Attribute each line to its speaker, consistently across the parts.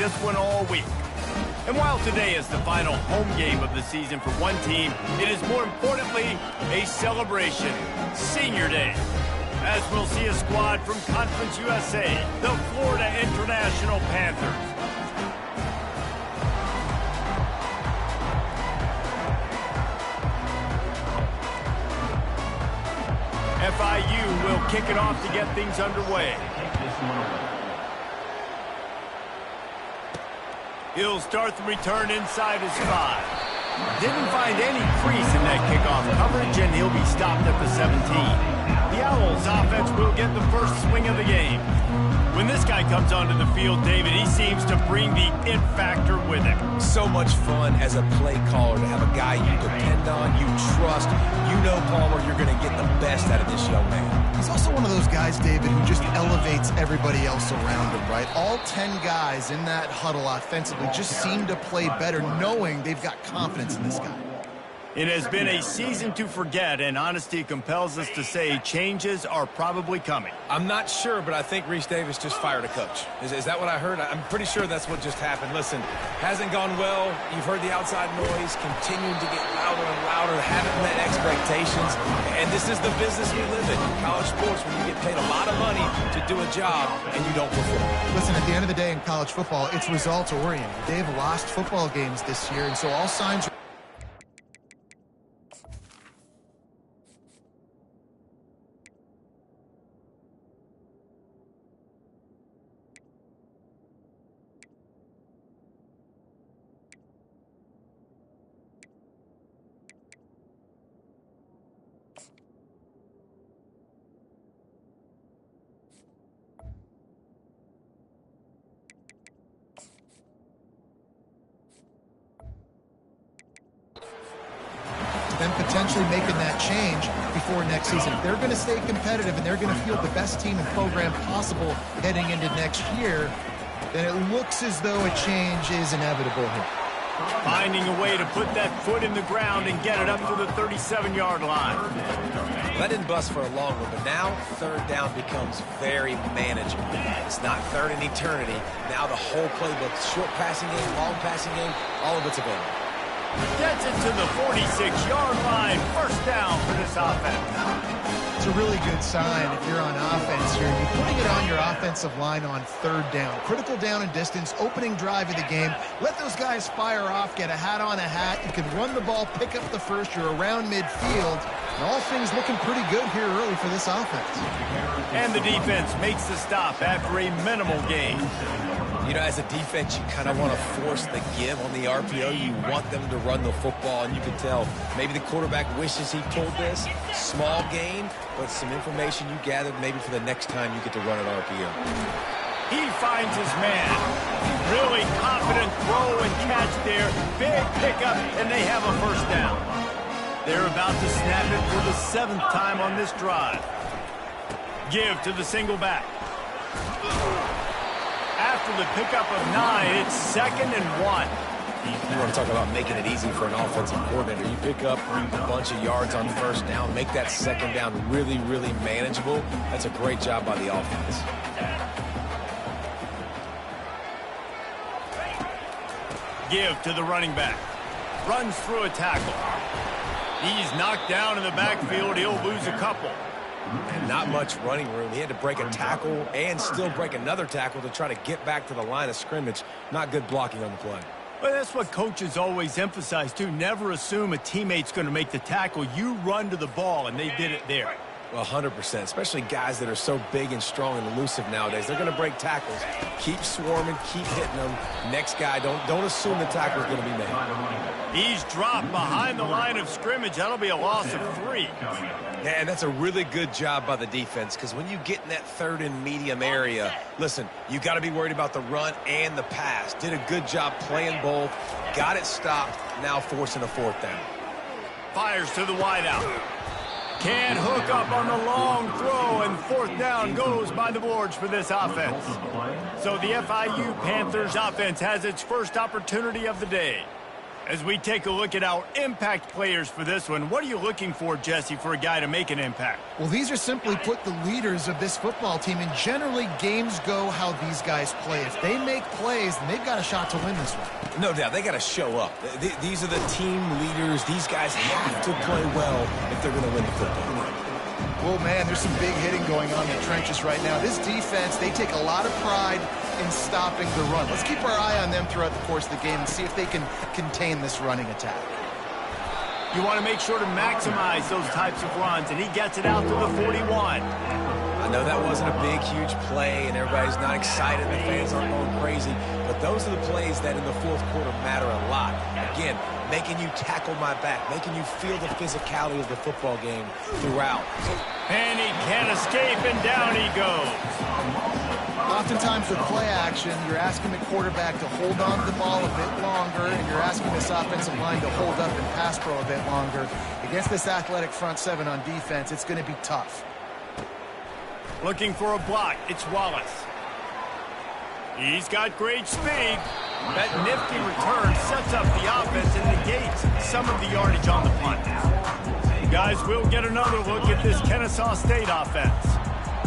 Speaker 1: this one all week. And while today is the final home game of the season for one team, it is more importantly a celebration, Senior Day, as we'll see a squad from Conference USA, the Florida International Panthers. FIU will kick it off to get things underway. He'll start the return inside his 5. Didn't find any crease in that kickoff coverage, and he'll be stopped at the 17. The Owls offense will get the first swing of the game. When this guy comes onto the field, David, he seems to bring the it factor with him.
Speaker 2: So much fun as a play caller to have a guy you depend on, you trust. You know, Palmer, you're going to get the best out of this young man.
Speaker 3: He's also one of those guys, David, who just elevates everybody else around him, right? All 10 guys in that huddle offensively just seem to play better knowing they've got confidence in this guy.
Speaker 1: It has been a season to forget, and honesty compels us to say changes are probably coming.
Speaker 2: I'm not sure, but I think Reese Davis just fired a coach. Is that what I heard? I'm pretty sure that's what just happened. Listen, hasn't gone well. You've heard the outside noise, continuing to get louder and louder, haven't met expectations. And this is the business we live in college sports, when you get paid a lot of money to do a job and you don't perform.
Speaker 3: Listen, at the end of the day in college football, it's results-oriented. They've lost football games this year, and so all signs are... them potentially making that change before next season. If they're going to stay competitive and they're going to field the best team and program possible heading into next year, then it looks as though a change is inevitable here.
Speaker 1: Finding a way to put that foot in the ground and get it up to the 37-yard line.
Speaker 2: That didn't bust for a long one, but now third down becomes very manageable. It's not third in eternity. Now the whole playbook, short passing game, long passing game, all of it's available.
Speaker 1: Gets it to the 46-yard line. First down for this offense.
Speaker 3: It's a really good sign if you're on offense here. You're putting it on your offensive line on third down. Critical down and distance, opening drive of the game. Let those guys fire off, get a hat on a hat. You can run the ball, pick up the first. You're around midfield. And all things looking pretty good here early for this offense.
Speaker 1: And the defense makes the stop after a minimal gain.
Speaker 2: You know, as a defense, you kind of want to force the give on the RPO. You want them to run the football, and you can tell maybe the quarterback wishes he pulled this. Small gain, but some information you gathered maybe for the next time you get to run an RPO.
Speaker 1: He finds his man. Really confident throw and catch there. Big pickup, and they have a first down. They're about to snap it for the 7th time on this drive. Give to the single back. After the pickup of 9, it's 2nd and 1.
Speaker 2: You want to talk about making it easy for an offensive coordinator. You pick up a bunch of yards on first down, make that second down really, really manageable. That's a great job by the offense.
Speaker 1: Give to the running back. Runs through a tackle. He's knocked down in the backfield. He'll lose a couple.
Speaker 2: And not much running room. He had to break a tackle and still break another tackle to try to get back to the line of scrimmage. Not good blocking on the play.
Speaker 1: Well, that's what coaches always emphasize, too. Never assume a teammate's going to make the tackle. You run to the ball, and they did it there.
Speaker 2: Well, 100%, especially guys that are so big and strong and elusive nowadays. They're going to break tackles. Keep swarming, keep hitting them. Next guy, don't assume the tackle's going to be made.
Speaker 1: He's dropped behind the line of scrimmage. That'll be a loss of 3.
Speaker 2: Yeah, and that's a really good job by the defense, because when you get in that third and medium area, listen, you got to be worried about the run and the pass. Did a good job playing both. Got it stopped. Now forcing a 4th down.
Speaker 1: Fires to the wideout. Can't hook up on the long throw, and 4th down goes by the boards for this offense. So the FIU Panthers offense has its first opportunity of the day. As we take a look at our impact players for this one, what are you looking for, Jesse, for a guy to make an impact?
Speaker 3: Well, these are simply put the leaders of this football team, and generally games go how these guys play. If they make plays, then they've got a shot to win this one.
Speaker 2: No doubt, they got to show up. These are the team leaders. These guys have to play well if they're going to win the football game.
Speaker 3: Oh, man, there's some big hitting going on in the trenches right now. This defense, they take a lot of pride in stopping the run. Let's keep our eye on them throughout the course of the game and see if they can contain this running attack.
Speaker 1: You want to make sure to maximize those types of runs, and he gets it out to the 41.
Speaker 2: I know that wasn't a big, huge play, and everybody's not excited. The fans aren't going crazy. But those are the plays that in the fourth quarter matter a lot. Again, making you tackle my back, making you feel the physicality of the football game throughout.
Speaker 1: And he can't escape, and down he goes.
Speaker 3: Oftentimes with play action, you're asking the quarterback to hold on to the ball a bit longer, and you're asking this offensive line to hold up and pass pro a bit longer. Against this athletic front seven on defense, it's going to be tough.
Speaker 1: Looking for a block, it's Wallace. He's got great speed. That nifty return sets up the offense and negates some of the yardage on the punt. Guys, we'll get another look at this Kennesaw State offense.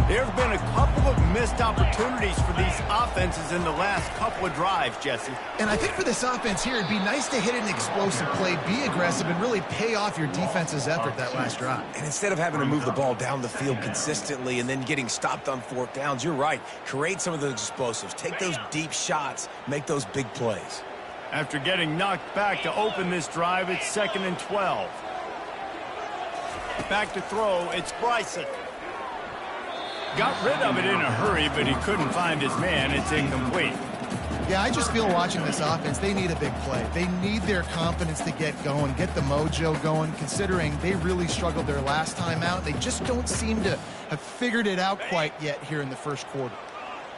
Speaker 1: There have been a couple of missed opportunities for these offenses in the last couple of drives, Jesse.
Speaker 3: And I think for this offense here, it'd be nice to hit an explosive play, be aggressive, and really pay off your defense's effort that last drive.
Speaker 2: And instead of having to move the ball down the field consistently and then getting stopped on fourth downs, you're right. Create some of those explosives. Take those deep shots. Make those big plays.
Speaker 1: After getting knocked back to open this drive, it's 2nd and 12. Back to throw, it's Bryson. Got rid of it in a hurry, but he couldn't find his man. It's incomplete.
Speaker 3: Yeah, I just feel watching this offense, they need a big play. They need their confidence to get going, get the mojo going, considering they really struggled their last time out. They just don't seem to have figured it out quite yet here in the first quarter.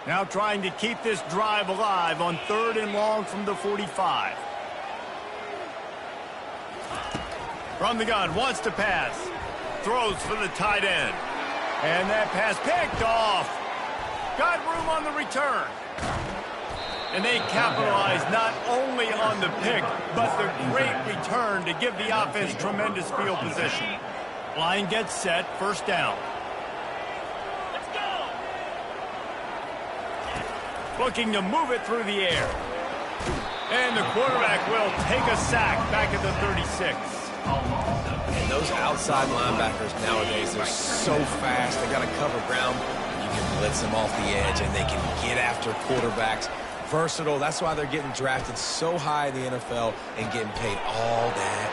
Speaker 1: Now trying to keep this drive alive on 3rd and long from the 45. From the gun, wants to pass. Throws for the tight end. And that pass picked off. Got room on the return. And they capitalize not only on the pick, but the great return to give the offense tremendous field position. Line gets set, 1st down. Let's go. Looking to move it through the air. And the quarterback will take a sack back at the 36.
Speaker 2: And those outside linebackers nowadays, they're so fast. They got to cover ground. You can blitz them off the edge, and they can get after quarterbacks. Versatile. That's why they're getting drafted so high in the NFL and getting paid all that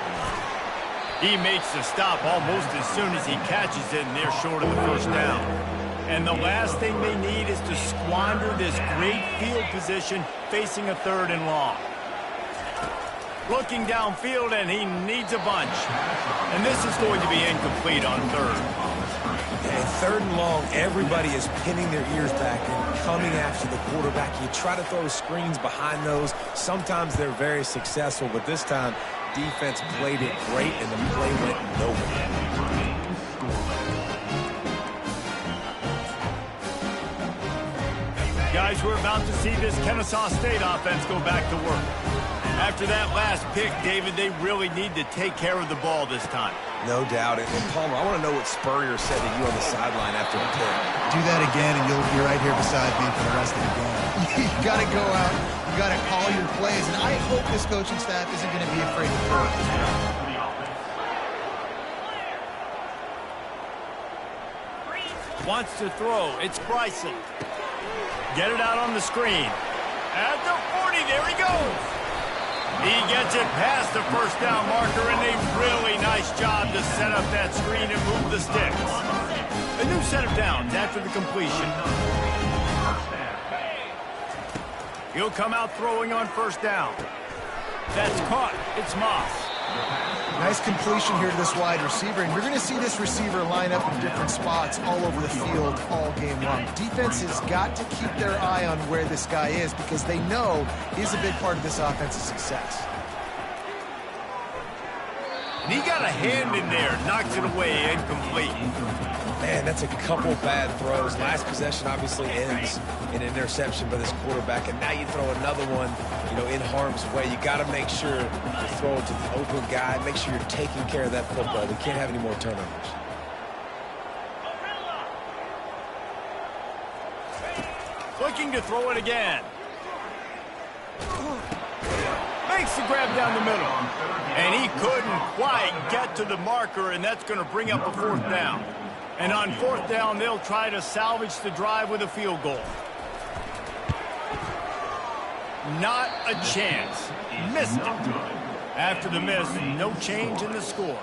Speaker 2: money.
Speaker 1: He makes the stop almost as soon as he catches it, and they're short of the 1st down. And the last thing they need is to squander this great field position facing a 3rd and long. Looking downfield, and he needs a bunch. And this is going to be incomplete on 3rd.
Speaker 2: And 3rd and long, everybody is pinning their ears back and coming after the quarterback. You try to throw screens behind those. Sometimes they're very successful, but this time, defense played it great, and the play went nowhere.
Speaker 1: Guys, we're about to see this Kennesaw State offense go back to work. After that last pick, David, they really need to take care of the ball this time.
Speaker 2: No doubt. And Palmer, I want to know what Spurrier said to you on the sideline after the pick.
Speaker 3: Do that again, and you'll be right here beside me for the rest of the game. You got to go out. You got to call your plays, and I hope this coaching staff isn't going to be afraid to throw it.
Speaker 1: Wants to throw. It's Bryson. Get it out on the screen. At the 40, there he goes. He gets it past the 1st down marker, and a really nice job to set up that screen and move the sticks. A new set of downs after the completion. He'll come out throwing on 1st down. That's caught. It's Moss.
Speaker 3: Nice completion here to this wide receiver, and you're going to see this receiver line up in different spots all over the field all game long. Defense has got to keep their eye on where this guy is because they know he's a big part of this offense's success.
Speaker 1: And he got a hand in there, knocks it away, incomplete.
Speaker 2: Man, that's a couple bad throws. Last possession obviously ends in an interception by this quarterback, and now you throw another one, in harm's way. You got to make sure to throw it to the open guy. Make sure you're taking care of that football. We can't have any more turnovers.
Speaker 1: Looking to throw it again. Makes the grab down the middle. And he couldn't quite get to the marker, and that's going to bring up a fourth down. And on fourth down, they'll try to salvage the drive with a field goal. Not a chance. Missed it. After the miss, no change in the score.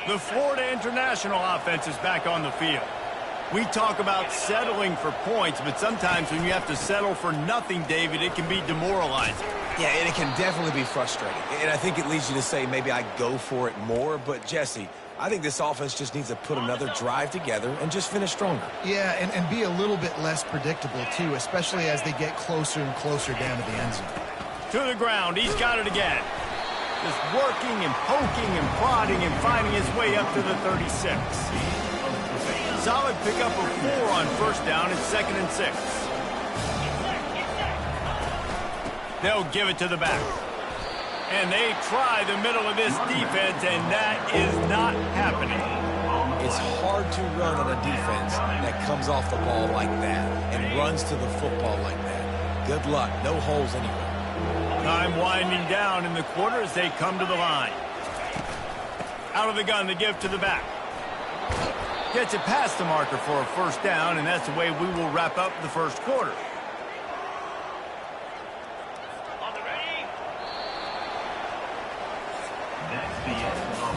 Speaker 1: The Florida International offense is back on the field. We talk about settling for points, but sometimes when you have to settle for nothing, David, it can be demoralizing.
Speaker 2: Yeah, and it can definitely be frustrating. And I think it leads you to say maybe I go for it more. But, Jesse, I think this offense just needs to put another drive together and just finish stronger.
Speaker 3: Yeah, and be a little bit less predictable, too, especially as they get closer and closer down to the end zone.
Speaker 1: To the ground. He's got it again. Just working and poking and prodding and finding his way up to the 36. Solid pickup of 4 on first down and 2nd and 6. They'll give it to the back. And they try the middle of this defense, and that is not happening.
Speaker 2: It's hard to run on a defense that comes off the ball like that and runs to the football like that. Good luck. No holes anywhere.
Speaker 1: Time winding down in the quarter as they come to the line. Out of the gun, the give to the back. Gets it past the marker for a first down, and that's the way we will wrap up the first quarter.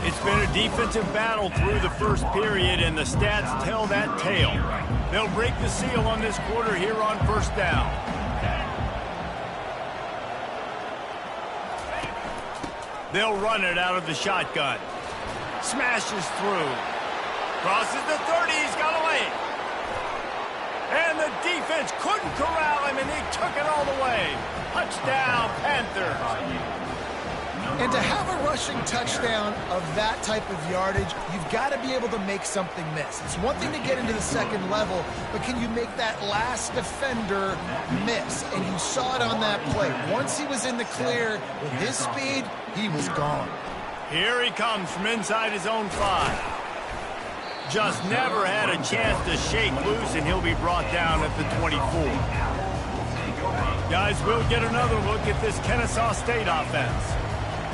Speaker 1: It's been a defensive battle through the first period, and the stats tell that tale. They'll break the seal on this quarter here on first down. They'll run it out of the shotgun. Smashes through. Crosses the 30. He's got away. And the defense couldn't corral him, and he took it all the way. Touchdown, Panthers.
Speaker 3: And to have a rushing touchdown of that type of yardage, you've got to be able to make something miss. It's one thing to get into the second level, but can you make that last defender miss? And you saw it on that play. Once he was in the clear, with his speed, he was gone.
Speaker 1: Here he comes from inside his own 5. Just never had a chance to shake loose, and he'll be brought down at the 24. Guys, we'll get another look at this Kennesaw State offense.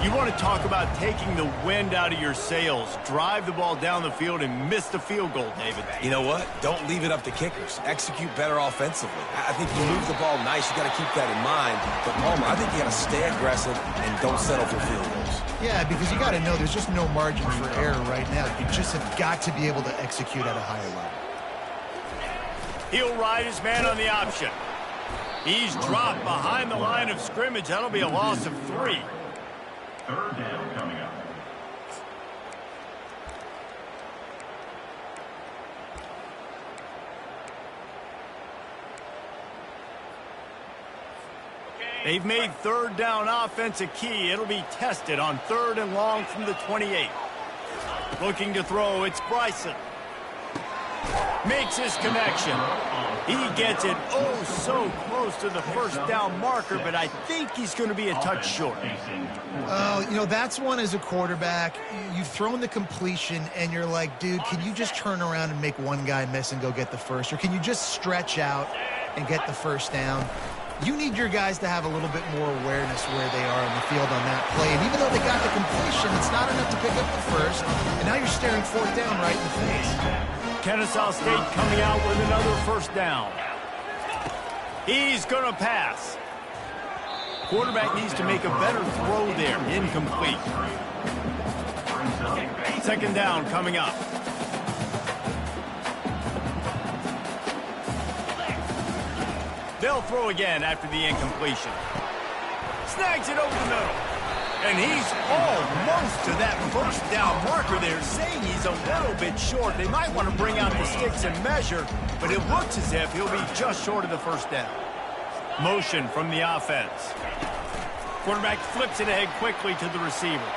Speaker 1: You want to talk about taking the wind out of your sails. Drive the ball down the field and miss the field goal, David.
Speaker 2: You know what? Don't leave it up to kickers. Execute better offensively. I think you move the ball nice. You got to keep that in mind. But, Palmer, I think you got to stay aggressive and don't settle for field goals.
Speaker 3: Yeah, because you got to know there's just no margin for error right now. You just have got to be able to execute at a higher level.
Speaker 1: He'll ride his man on the option. He's dropped behind the line of scrimmage. That'll be a loss of 3.
Speaker 4: Third down coming up.
Speaker 1: They've made third down offense a key. It'll be tested on 3rd and long from the 28. Looking to throw, it's Bryson. Makes his connection. He gets it oh so close to the first down marker, but I think he's going to be a touch short.
Speaker 3: That's one as a quarterback. You've thrown the completion, and you're like, dude, can you just turn around and make one guy miss and go get the first? Or can you just stretch out and get the first down? You need your guys to have a little bit more awareness where they are on the field on that play. And even though they got the completion, it's not enough to pick up the first. And now you're staring fourth down right in the face.
Speaker 1: Kennesaw State coming out with another first down. He's going to pass. Quarterback needs to make a better throw there. Incomplete. 2nd down coming up. They'll throw again after the incompletion. Snags it over the middle. And he's almost to that first down marker there, saying he's a little bit short. They might want to bring out the sticks and measure, but it looks as if he'll be just short of the first down. Motion from the offense. Quarterback flips it ahead quickly to the receiver.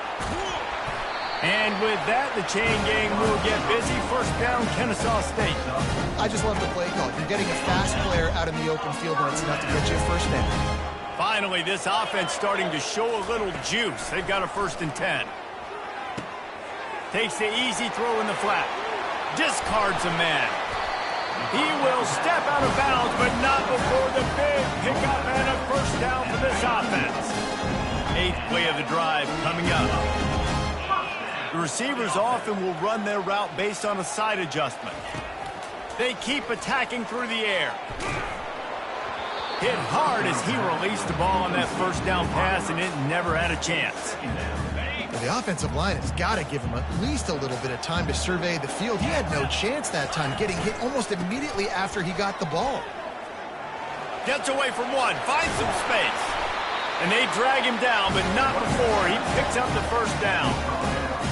Speaker 1: And with that, the chain gang will get busy. First down, Kennesaw State.
Speaker 3: I just love the play call. You're getting a fast player out in the open field, and it's enough to get you a first down.
Speaker 1: Finally, this offense starting to show a little juice. They've got a 1st and 10. Takes the easy throw in the flat. Discards a man. He will step out of bounds, but not before the big pickup and a first down for this offense. 8th play of the drive coming up. The receivers often will run their route based on a side adjustment. They keep attacking through the air. Hit hard as he released the ball on that first down pass, and it never had a chance.
Speaker 3: The offensive line has got to give him at least a little bit of time to survey the field. He had no chance that time, getting hit almost immediately after he got the ball.
Speaker 1: Gets away from one, finds some space. And they drag him down, but not before he picks up the first down.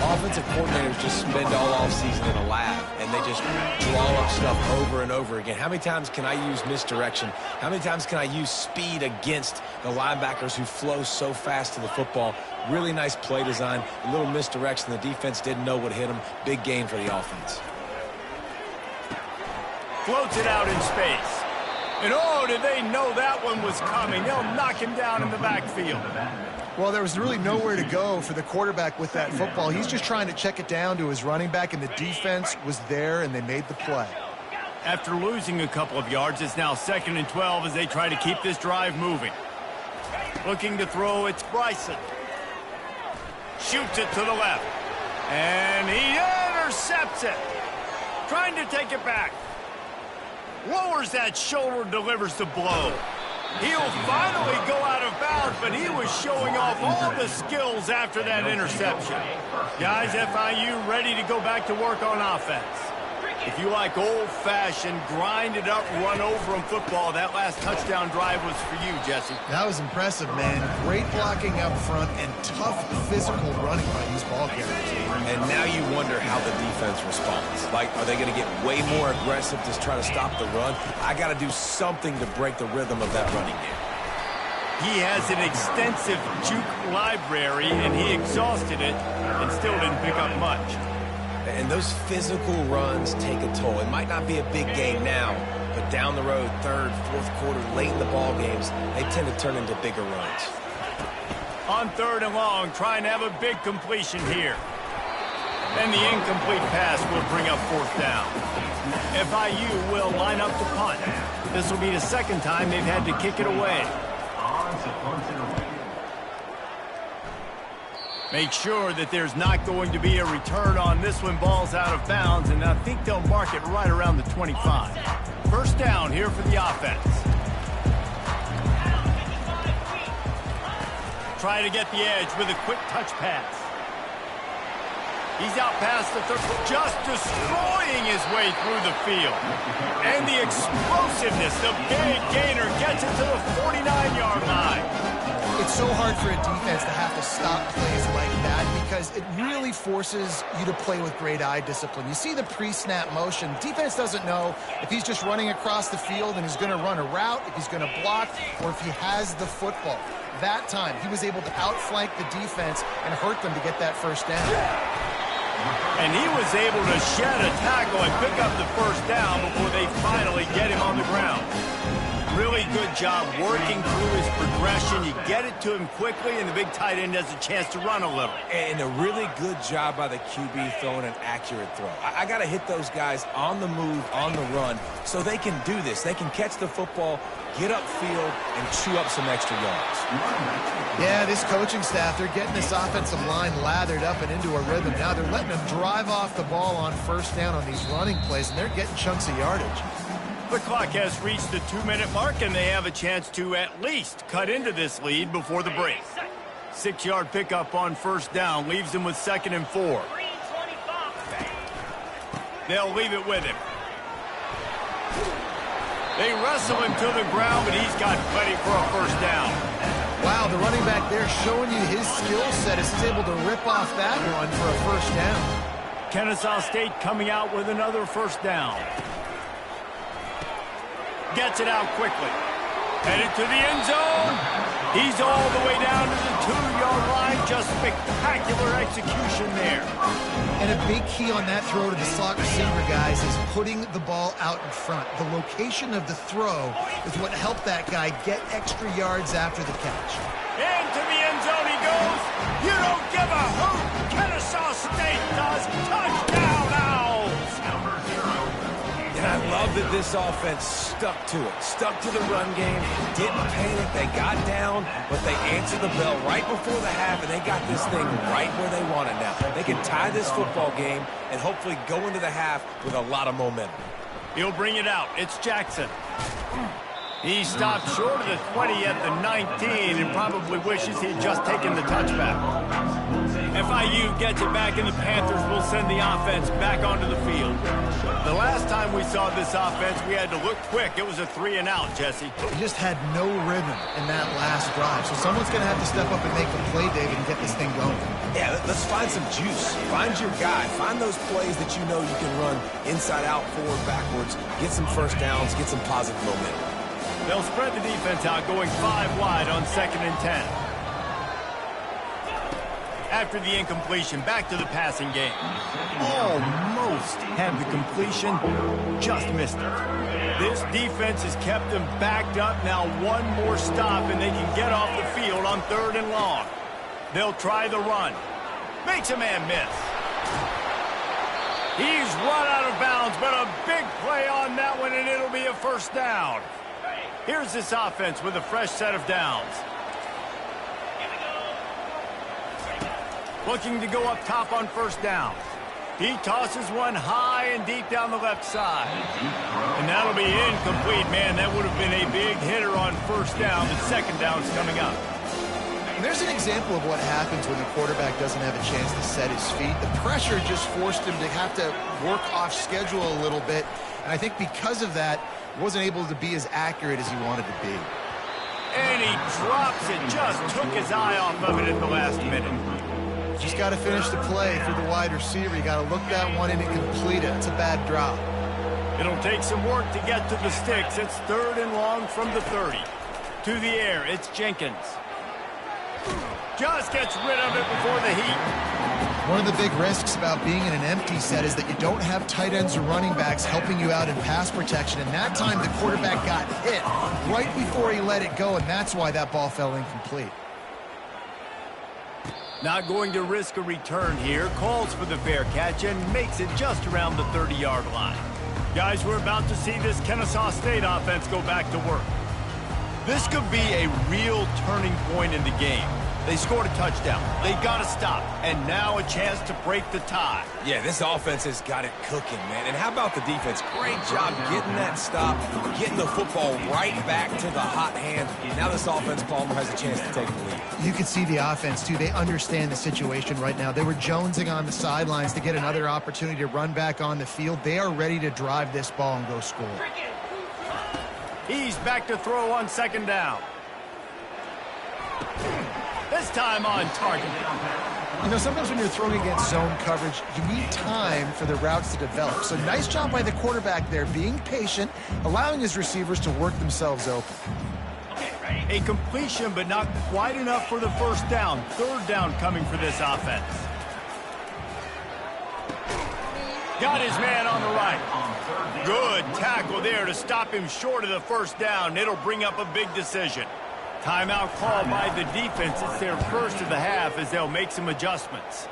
Speaker 2: Offensive coordinators just spend all offseason in a lab, and they just draw up stuff over and over again. How many times can I use misdirection? How many times can I use speed against the linebackers who flow so fast to the football? Really nice play design, a little misdirection. The defense didn't know what hit them. Big gain for the offense.
Speaker 1: Floats it out in space. And oh, did they know that one was coming? They'll knock him down in the backfield.
Speaker 3: Well, there was really nowhere to go for the quarterback with that football. He's just trying to check it down to his running back, and the defense was there, and they made the play.
Speaker 1: After losing a couple of yards, it's now 2nd and 12 as they try to keep this drive moving. Looking to throw, it's Bryson. Shoots it to the left. And he intercepts it. Trying to take it back. Lowers that shoulder, delivers the blow. He'll finally go out of bounds, but he was showing off all the skills after that interception. Guys, FIU ready to go back to work on offense. If you like old-fashioned, grind-it-up, run-over-'em football, that last touchdown drive was for you, Jesse.
Speaker 3: That was impressive, man. Great blocking up front and tough physical running by these ball carriers.
Speaker 2: And now you wonder how the defense responds. Like, are they going to get way more aggressive to try to stop the run? I got to do something to break the rhythm of that running game.
Speaker 1: He has an extensive juke library, and he exhausted it and still didn't pick up much.
Speaker 2: And those physical runs take a toll. It might not be a big game now, but down the road, 3rd, 4th quarter, late in the ball games, they tend to turn into bigger runs.
Speaker 1: On 3rd and long, trying to have a big completion here. And the incomplete pass will bring up 4th down. FIU will line up to punt. This will be the 2nd time they've had to kick it away. Make sure that there's not going to be a return on this one. Ball's out of bounds, and I think they'll mark it right around the 25. First down here for the offense. Try to get the edge with a quick touch pass. He's out past the 30, just destroying his way through the field. And the explosiveness, the big gainer gets it to the 49-yard line.
Speaker 3: It's so hard for a defense to have to stop plays like that because it really forces you to play with great eye discipline. You see the pre-snap motion. Defense doesn't know if he's just running across the field and he's going to run a route, if he's going to block, or if he has the football. That time, he was able to outflank the defense and hurt them to get that first down.
Speaker 1: And he was able to shed a tackle and pick up the first down before they finally get him on the ground. Really good job working through his progression. You get it to him quickly, and the big tight end has a chance to run a little.
Speaker 2: And a really good job by the QB throwing an accurate throw. I got to hit those guys on the move, on the run, so they can do this. They can catch the football, get upfield, and chew up some extra yards.
Speaker 3: Yeah, this coaching staff, they're getting this offensive line lathered up and into a rhythm. Now they're letting them drive off the ball on first down on these running plays, and they're getting chunks of yardage.
Speaker 1: The clock has reached the 2-minute mark, and they have a chance to at least cut into this lead before the break. 6-yard pickup on first down leaves them with 2nd and 4. They'll leave it with him. They wrestle him to the ground, but he's got plenty for a first down.
Speaker 3: Wow, the running back there showing you his skill set as he's able to rip off that one for a first down.
Speaker 1: Kennesaw State coming out with another first down. Gets it out quickly. Headed to the end zone. He's all the way down to the 2-yard line. Just spectacular execution there.
Speaker 3: And a big key on that throw to the slot receiver, guys, is putting the ball out in front. The location of the throw is what helped that guy get extra yards after the catch.
Speaker 1: Into the end zone he goes. You don't give a hoot. Kennesaw State does. Touchdown, Owls.
Speaker 2: And I love that this offense stuck to it. Stuck to the run game. Didn't panic. They got down, but they answered the bell right before the half, and they got this thing right where they want it now. They can tie this football game and hopefully go into the half with a lot of momentum.
Speaker 1: He'll bring it out. It's Jackson. He stopped short of the 20 at the 19 and probably wishes he'd just taken the touchback. FIU gets it back, and the Panthers will send the offense back onto the field. The last time we saw this offense, we had to look quick. It was a 3-and-out, Jesse.
Speaker 3: He just had no rhythm in that last drive. So someone's going to have to step up and make a play, David, and get this thing going.
Speaker 2: Yeah, let's find some juice. Find your guy. Find those plays that you know you can run inside out, forward, backwards. Get some first downs. Get some positive momentum.
Speaker 1: They'll spread the defense out, going 5 wide on 2nd and 10. After the incompletion, back to the passing game. Almost had the completion, just missed it. This defense has kept them backed up. Now one more stop, and they can get off the field on 3rd and long. They'll try the run. Makes a man miss. He's run out of bounds, but a big play on that one, and it'll be a first down. Here's this offense with a fresh set of downs. Looking to go up top on first down. He tosses one high and deep down the left side. And that'll be incomplete. Man, that would have been a big hitter on first down, but second down's coming up.
Speaker 3: And there's an example of what happens when the quarterback doesn't have a chance to set his feet. The pressure just forced him to have to work off schedule a little bit. And I think because of that, wasn't able to be as accurate as he wanted to be.
Speaker 1: And he drops it. Just took his eye off of it at the last minute.
Speaker 3: Just got to finish the play for the wide receiver. You got to look that one in and complete it. It's a bad drop.
Speaker 1: It'll take some work to get to the sticks. It's 3rd and long from the 30. To the air, it's Jenkins. Just gets rid of it before the heat.
Speaker 3: One of the big risks about being in an empty set is that you don't have tight ends or running backs helping you out in pass protection. And that time the quarterback got hit right before he let it go, and that's why that ball fell incomplete.
Speaker 1: Not going to risk a return here. Calls for the fair catch and makes it just around the 30-yard line. Guys, we're about to see this Kennesaw State offense go back to work. This could be a real turning point in the game. They scored a touchdown. They got to stop. And now a chance to break the tie.
Speaker 2: Yeah, this offense has got it cooking, man. And how about the defense? Great job getting that stop, getting the football right back to the hot hand. Now this offense, Palmer, has a chance to take the lead.
Speaker 3: You can see the offense, too. They understand the situation right now. They were jonesing on the sidelines to get another opportunity to run back on the field. They are ready to drive this ball and go score.
Speaker 1: He's back to throw on 2nd down. This time on target.
Speaker 3: You know, sometimes when you're throwing against zone coverage, you need time for the routes to develop. So nice job by the quarterback there, being patient, allowing his receivers to work themselves open.
Speaker 1: A completion, but not quite enough for the first down. 3rd down coming for this offense. Got his man on the right. Good tackle there to stop him short of the first down. It'll bring up a big decision. Timeout called by the defense. It's their first of the half as they'll make some adjustments.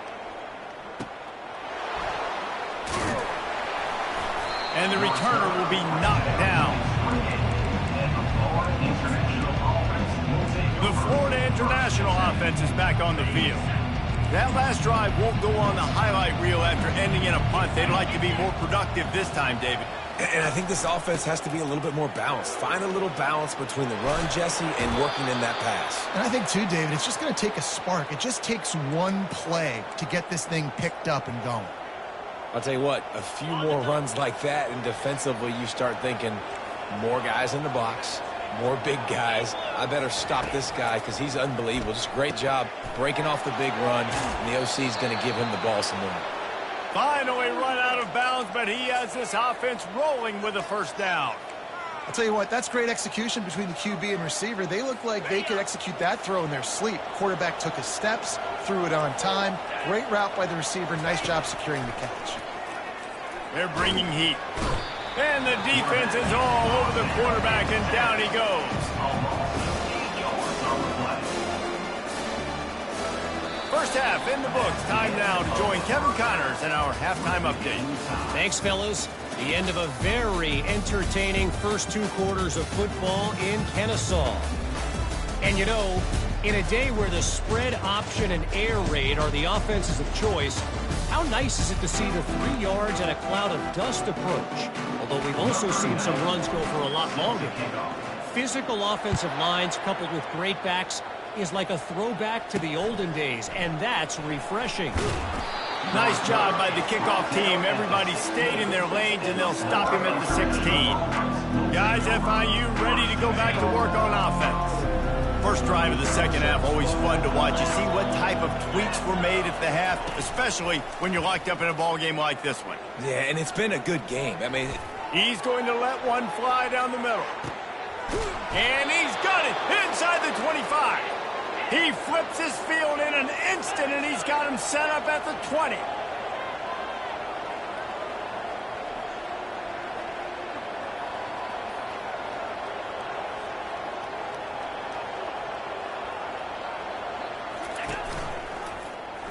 Speaker 1: And the returner will be knocked down. The Florida International offense is back on the field. That last drive won't go on the highlight reel after ending in a punt. They'd like to be more productive this time, David.
Speaker 2: And I think this offense has to be a little bit more balanced. Find a little balance between the run, Jesse, and working in that pass.
Speaker 3: And I think, too, David, it's just going to take a spark. It just takes one play to get this thing picked up and going.
Speaker 2: I'll tell you what, a few more runs like that, and defensively you start thinking more guys in the box, more big guys. I better stop this guy because he's unbelievable. Just a great job breaking off the big run, and the OC is going to give him the ball some more.
Speaker 1: Finally run out of bounds, but he has this offense rolling with a first down.
Speaker 3: I'll tell you what, that's great execution between the QB and receiver. They look like they could execute that throw in their sleep. Quarterback took his steps, threw it on time. Great route by the receiver. Nice job securing the catch.
Speaker 1: They're bringing heat. And the defense is all over the quarterback, and down he goes. First half in the books. Time now to join Kevin Connors in our halftime update.
Speaker 5: Thanks, fellas. The end of a very entertaining first 2 quarters of football in Kennesaw. And you know, in a day where the spread option and air raid are the offenses of choice, how nice is it to see the 3 yards and a cloud of dust approach? Although we've also seen some runs go for a lot longer. Physical offensive lines coupled with great backs is like a throwback to the olden days, and that's refreshing.
Speaker 1: Nice job by the kickoff team. Everybody stayed in their lanes, and they'll stop him at the 16. Guys, FIU ready to go back to work on offense. First drive of the second half, always fun to watch. You see what type of tweaks were made at the half, especially when you're locked up in a ball game like this one.
Speaker 2: Yeah, and it's been a good game. I mean,
Speaker 1: he's going to let one fly down the middle. And he's got it inside the 25. He flips his field in an instant, and he's got him set up at the 20.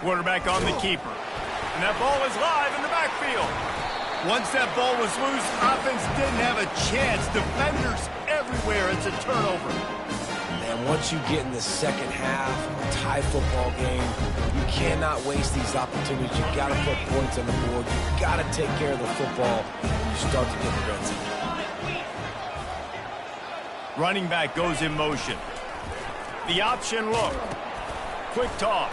Speaker 1: Quarterback on the keeper. And that ball is live in the backfield. Once that ball was loose, offense didn't have a chance. Defenders everywhere. It's a turnover.
Speaker 2: And once you get in the second half, a tie football game, you cannot waste these opportunities. You've got to put points on the board. You've got to take care of the football. You start to get the red zone.
Speaker 1: Running back goes in motion. The option look. Quick toss.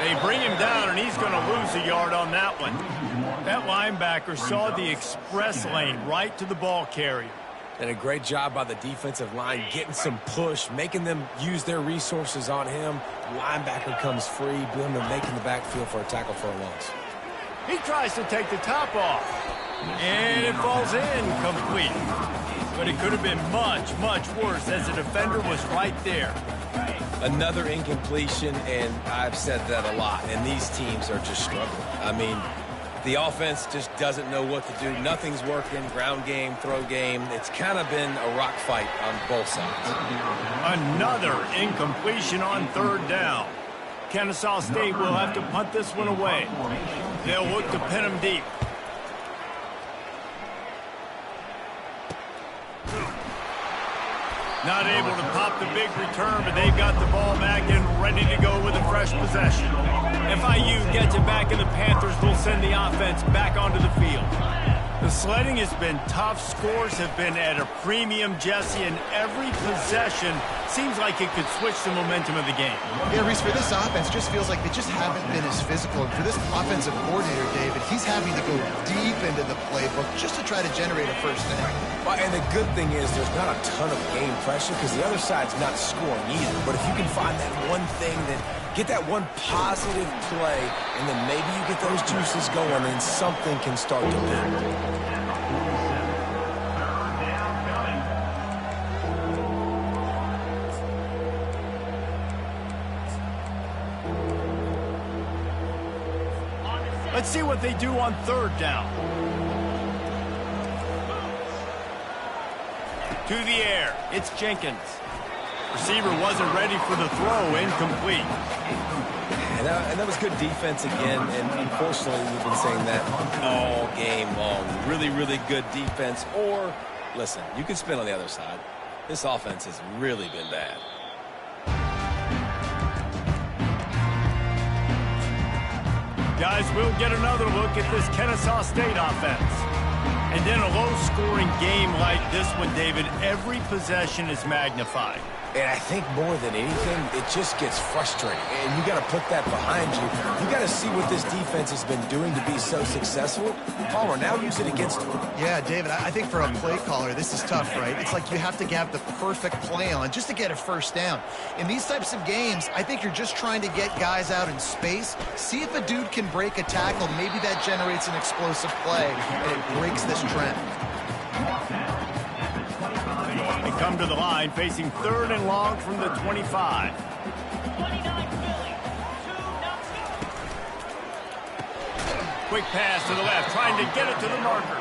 Speaker 1: They bring him down, and he's going to lose a yard on that one. That linebacker saw the express lane right to the ball carrier.
Speaker 2: And a great job by the defensive line, getting some push, making them use their resources on him. Linebacker comes free, boom, and making the backfield for a tackle for a loss.
Speaker 1: He tries to take the top off. And it falls in complete. But it could have been much, much worse as the defender was right there.
Speaker 2: Another incompletion, and I've said that a lot, and these teams are just struggling. I mean, the offense just doesn't know what to do. Nothing's working. Ground game, throw game. It's kind of been a rock fight on both sides.
Speaker 1: Another incompletion on third down. Kennesaw State will have to punt this one away. They'll look to pin him deep. Not able to pop the big return, but they've got the ball back and ready to go with a fresh possession. FIU gets it back, and the Panthers will send the offense back onto the field. The sledding has been tough. Scores have been at a premium, Jesse, and every possession seems like it could switch the momentum of the game.
Speaker 3: Yeah, Reese, for this offense, just feels like they just haven't been as physical. And for this offensive coordinator, David, he's having to go deep into the playbook just to try to generate a first down.
Speaker 2: Well, and the good thing is there's not a ton of game pressure because the other side's not scoring either. But if you can find that one thing, that get that one positive play, and then maybe you get those juices going, and something can start to build.
Speaker 1: Let's see what they do on third down. To the air. It's Jenkins. Receiver wasn't ready for the throw. Incomplete.
Speaker 2: And that was good defense again. And unfortunately, we've been saying that all game long. Really, really good defense. Or, listen, you can spin on the other side. This offense has really been bad.
Speaker 1: Guys, we'll get another look at this Kennesaw State offense. And in a low-scoring game like this one, David, every possession is magnified.
Speaker 2: And I think more than anything, it just gets frustrating. And you got to put that behind you. You got to see what this defense has been doing to be so successful. Palmer, now use it against them.
Speaker 3: Yeah, David, I think for a play caller, this is tough, right? It's like you have to have the perfect play on just to get a first down. In these types of games, I think you're just trying to get guys out in space, see if a dude can break a tackle. Maybe that generates an explosive play, and it breaks this trend.
Speaker 1: They come to the line facing 3rd and long from the 25. Quick pass to the left, trying to get it to the marker.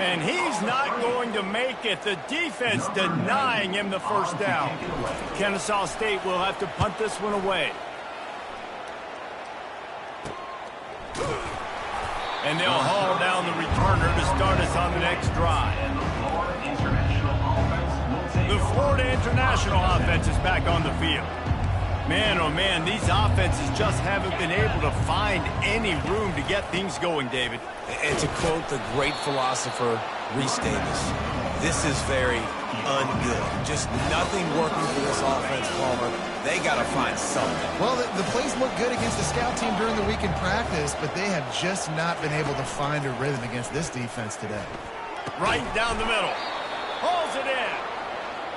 Speaker 1: And he's not going to make it. The defense denying him the first down. Kennesaw State will have to punt this one away. And they'll haul down the returner to start us on the next drive. The Florida International offense is back on the field. Man, oh man, these offenses just haven't been able to find any room to get things going, David.
Speaker 2: And to quote the great philosopher, Reese Davis, this is very ungood. Just nothing working for this offense, Palmer. They got to find something.
Speaker 3: Well, the plays look good against the scout team during the week in practice, but they have just not been able to find a rhythm against this defense today.
Speaker 1: Right down the middle. Hauls it in.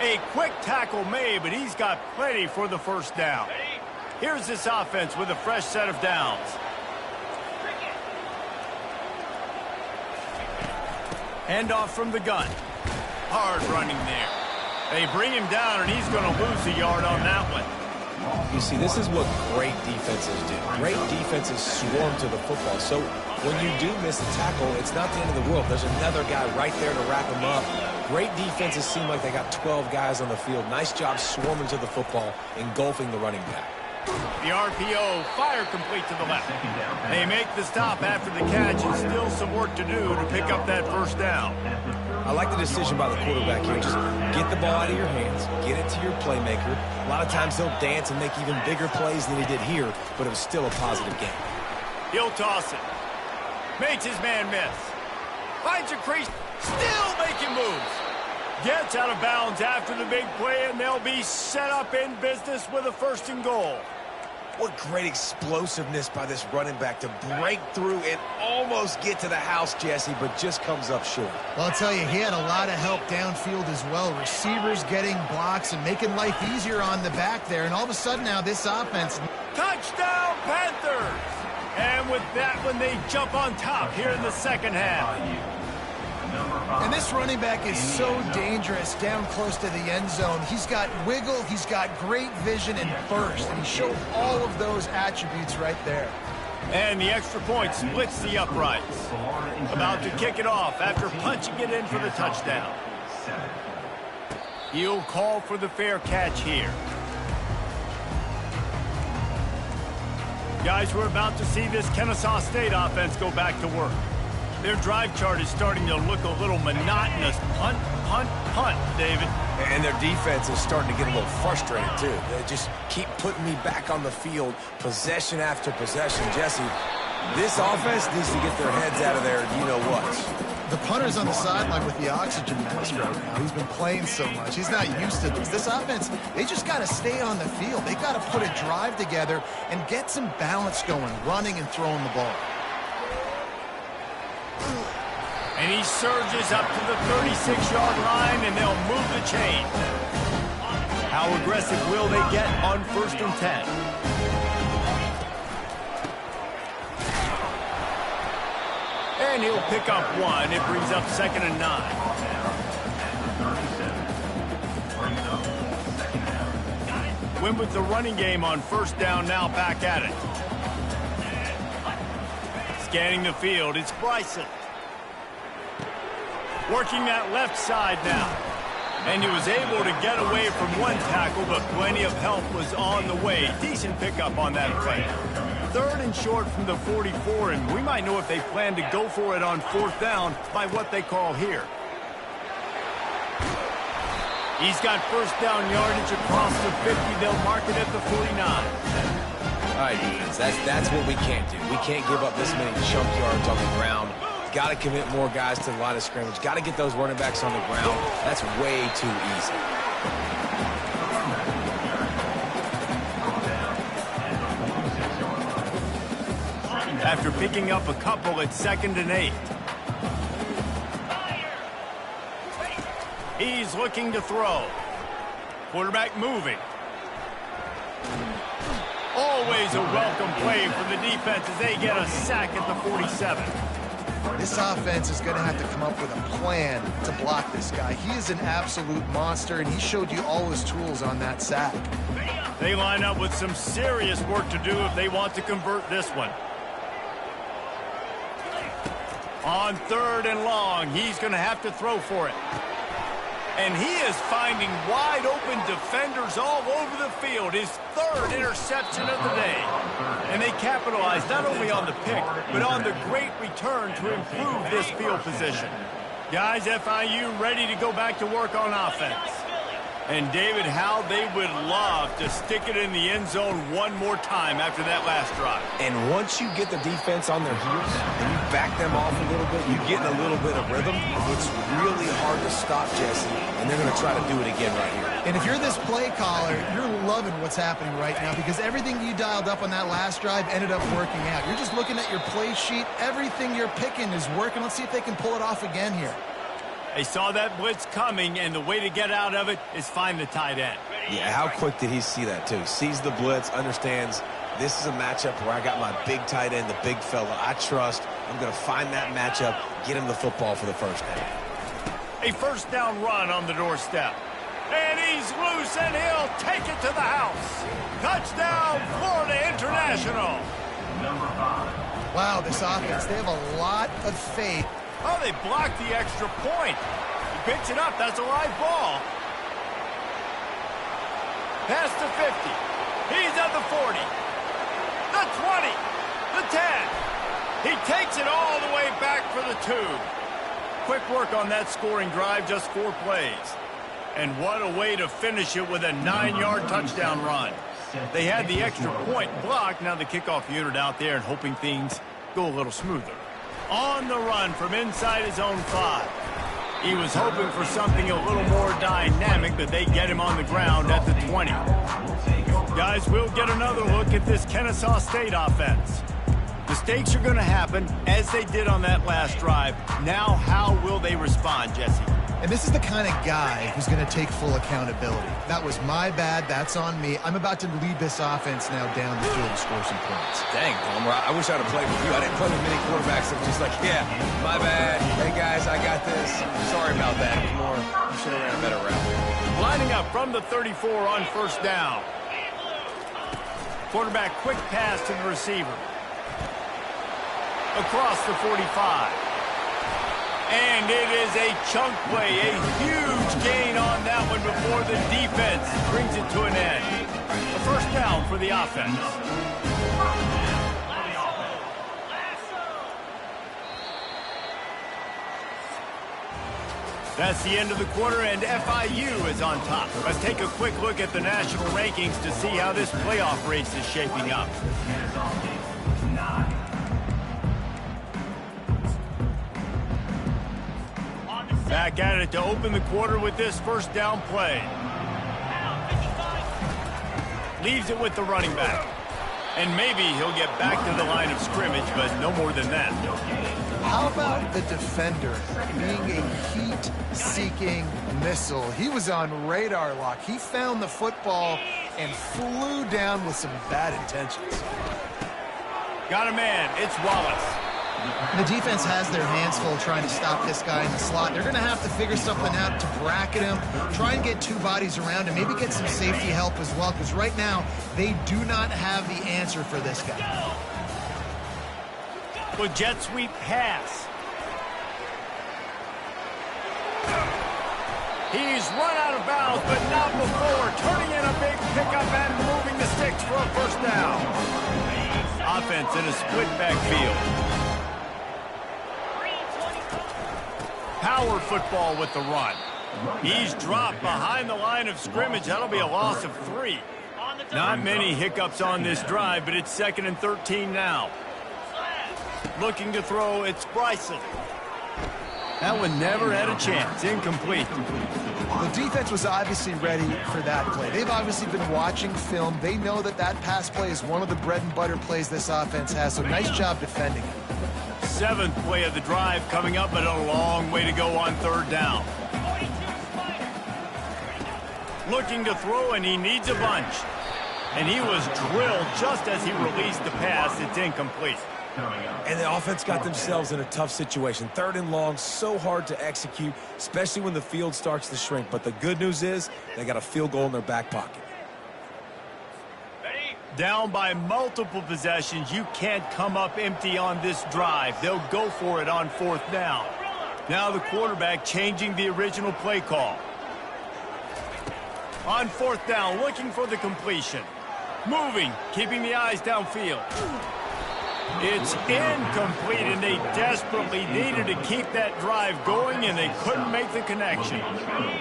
Speaker 1: A quick tackle made, but he's got plenty for the first down. Here's this offense with a fresh set of downs. Handoff from the gun. Hard running there. They bring him down, and he's going to lose a yard on that one.
Speaker 2: You see, this is what great defenses do. Great defenses swarm to the football. So when you do miss a tackle, it's not the end of the world. There's another guy right there to wrap him up. Great defenses seem like they got 12 guys on the field. Nice job swarming to the football, engulfing the running back.
Speaker 1: The RPO, fire complete to the left. They make the stop after the catch, and still some work to do to pick up that first down.
Speaker 2: I like the decision by the quarterback here. Just get the ball out of your hands, get it to your playmaker. A lot of times he'll dance and make even bigger plays than he did here, but it was still a positive game.
Speaker 1: He'll toss it. Makes his man miss. Finds a crease. Still making moves. Gets out of bounds after the big play, and they'll be set up in business with a 1st and goal.
Speaker 2: What great explosiveness by this running back to break through and almost get to the house, Jesse, but just comes up short.
Speaker 3: Well, I'll tell you, he had a lot of help downfield as well. Receivers getting blocks and making life easier on the back there. And all of a sudden now this offense.
Speaker 1: Touchdown, Panthers! And with that one, they jump on top here in the second half.
Speaker 3: And this running back is so dangerous down close to the end zone. He's got wiggle, he's got great vision and burst, and he showed all of those attributes right there.
Speaker 1: And the extra point splits the uprights. About to kick it off after punching it in for the touchdown. He'll call for the fair catch here. Guys, we're about to see this Kennesaw State offense go back to work. Their drive chart is starting to look a little monotonous. Punt, punt, punt, David.
Speaker 2: And their defense is starting to get a little frustrated, too. They just keep putting me back on the field, possession after possession. Jesse, this offense needs to get their heads out of there, you-know-what.
Speaker 3: The punter's on the sideline with the oxygen mask right now. He's been playing so much. He's not used to this. This offense, they just got to stay on the field. They got to put a drive together and get some balance going, running and throwing the ball.
Speaker 1: And he surges up to the 36-yard line, and they'll move the chain. How aggressive will they get on 1st and 10? And he'll pick up one. It brings up 2nd and 9. Win with the running game on 1st down, now back at it. Scanning the field, it's Bryson. Working that left side now. And he was able to get away from one tackle, but plenty of help was on the way. Decent pickup on that play. 3rd and short from the 44, and we might know if they plan to go for it on 4th down by what they call here. He's got 1st down yardage across the 50. They'll mark it at the 49.
Speaker 2: All right, defense, that's what we can't do. We can't give up this many chunk yards on the ground. Got to commit more guys to the line of scrimmage. Got to get those running backs on the ground. That's way too easy.
Speaker 1: After picking up a couple, it's 2nd and 8. He's looking to throw. Quarterback moving. Always a welcome play for the defense as they get a sack at the 47.
Speaker 3: This offense is going to have to come up with a plan to block this guy. He is an absolute monster, and he showed you all his tools on that sack.
Speaker 1: They line up with some serious work to do if they want to convert this one. On 3rd and long, he's going to have to throw for it. And he is finding wide-open defenders all over the field. His 3rd interception of the day. And they capitalize not only on the pick, but on the great return to improve this field position. Guys, FIU ready to go back to work on offense. And, David, how they would love to stick it in the end zone one more time after that last drive.
Speaker 2: And once you get the defense on their heels and you back them off a little bit, you get in a little bit of rhythm, it's really hard to stop, Jesse, and they're going to try to do it again right here.
Speaker 3: And if you're this play caller, you're loving what's happening right now because everything you dialed up on that last drive ended up working out. You're just looking at your play sheet. Everything you're picking is working. Let's see if they can pull it off again here.
Speaker 1: They saw that blitz coming, and the way to get out of it is find the tight end.
Speaker 2: Yeah, how quick did he see that, too? Sees the blitz, understands this is a matchup where I got my big tight end, the big fella I trust. I'm going to find that matchup, get him the football for the first down.
Speaker 1: A first down run on the doorstep. And he's loose, and he'll take it to the house. Touchdown, Florida International.
Speaker 3: Wow, this offense, they have a lot of faith.
Speaker 1: Oh, they blocked the extra point. He picks it up. That's a live ball. Past the 50. He's at the 40. The 20. The 10. He takes it all the way back for the 2. Quick work on that scoring drive, just 4 plays. And what a way to finish it with a 9-yard touchdown run. They had the extra point blocked. Now the kickoff unit out there and hoping things go a little smoother. On the run from inside his own 5. He was hoping for something a little more dynamic, but they get him on the ground at the 20. Guys, we'll get another look at this Kennesaw State offense. Mistakes are going to happen, as they did on that last drive. Now, how will they respond, Jesse?
Speaker 3: And this is the kind of guy who's going to take full accountability. That was my bad. That's on me. I'm about to lead this offense now down the field to score some points.
Speaker 2: Dang, Palmer, I wish I'd have played with you. I didn't play with many quarterbacks that were just like, yeah, my bad. Hey, guys, I got this. Sorry about that. More, you should have ran a better route.
Speaker 1: Lining up from the 34 on first down. Quarterback quick pass to the receiver. Across the 45. And it is a chunk play, a huge gain on that one before the defense brings it to an end. A first down for the offense. That's the end of the quarter, and FIU is on top. Let's take a quick look at the national rankings to see how this playoff race is shaping up. Back at it to open the quarter with this first down play. Leaves it with the running back. And maybe he'll get back to the line of scrimmage, but no more than that.
Speaker 3: How about the defender being a heat-seeking missile? He was on radar lock. He found the football and flew down with some bad intentions.
Speaker 1: Got a man. It's Wallace.
Speaker 3: The defense has their hands full trying to stop this guy in the slot. They're going to have to figure something out to bracket him, try and get 2 bodies around him, maybe get some safety help as well, because right now they do not have the answer for this guy.
Speaker 1: With jet sweep pass. He's run out of bounds, but not before turning in a big pickup and moving the sticks for a first down. Offense in a split backfield. Power football with the run. He's dropped behind the line of scrimmage. That'll be a loss of 3. Not many hiccups on this drive, but it's 2nd and 13 now. Looking to throw, it's Bryson. That one never had a chance. Incomplete.
Speaker 3: The defense was obviously ready for that play. They've obviously been watching film. They know that that pass play is one of the bread and butter plays this offense has, so nice job defending it.
Speaker 1: 7th play of the drive coming up, but a long way to go on 3rd down. Looking to throw, and he needs a bunch. And he was drilled just as he released the pass. It's incomplete.
Speaker 4: coming up.
Speaker 2: And the offense got themselves in a tough situation. 3rd and long, so hard to execute, especially when the field starts to shrink. But the good news is they got a field goal in their back pocket.
Speaker 1: Down by multiple possessions, you can't come up empty on this drive. They'll go for it on 4th down. Now the quarterback changing the original play call. On 4th down, looking for the completion. Moving, keeping the eyes downfield. It's incomplete, and they desperately needed to keep that drive going, and they couldn't make the connection.